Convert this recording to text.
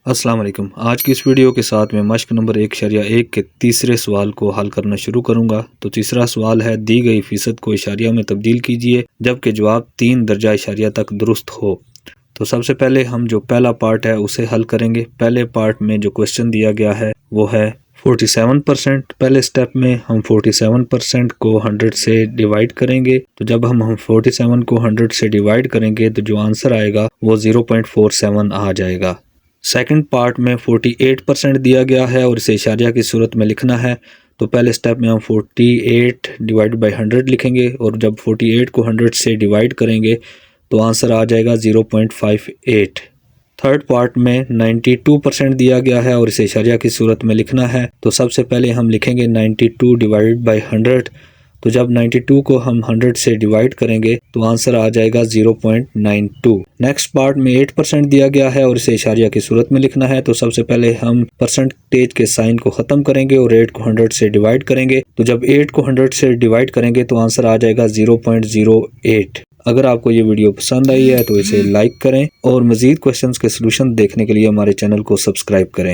अस्सलाम वालेकुम। आज की इस वीडियो के साथ मैं मश्क नंबर 1.1 के तीसरे सवाल को हल करना शुरू करूंगा। तो तीसरा सवाल है, दी गई फीसद को इशारिया में तब्दील कीजिए जबकि जवाब 3 दर्जा इशारिया तक दुरुस्त हो। तो सबसे पहले हम जो पहला पार्ट है उसे हल करेंगे। पहले पार्ट में जो क्वेश्चन दिया गया है वो है 47%। पहले स्टेप में हम 47% को 100 से डिवाइड करेंगे। तो जब हम 47 को 100 से डिवाइड करेंगे तो जो आंसर आएगा वो 0.47 आ जाएगा। सेकंड पार्ट में 48% दिया गया है और इसे इशारिया की सूरत में लिखना है। तो पहले स्टेप में हम 48 डिवाइड बाई 100 लिखेंगे और जब 48 को 100 से डिवाइड करेंगे तो आंसर आ जाएगा 0.58। थर्ड पार्ट में 92% दिया गया है और इसे इशारिया की सूरत में लिखना है। तो सबसे पहले हम लिखेंगे 92 डिवाइड बाई 100। तो जब 92 को हम 100 से डिवाइड करेंगे तो आंसर आ जाएगा 0.92। नेक्स्ट पार्ट में 8% दिया गया है और इसे इशारिया की सूरत में लिखना है। तो सबसे पहले हम परसेंटेज के साइन को ख़त्म करेंगे और 8 को 100 से डिवाइड करेंगे। तो जब 8 को 100 से डिवाइड करेंगे तो आंसर आ जाएगा 0.08। अगर आपको ये वीडियो पसंद आई है तो इसे लाइक करें और मज़ीद क्वेश्चंस के सलूशन देखने के लिए हमारे चैनल को सब्सक्राइब करें।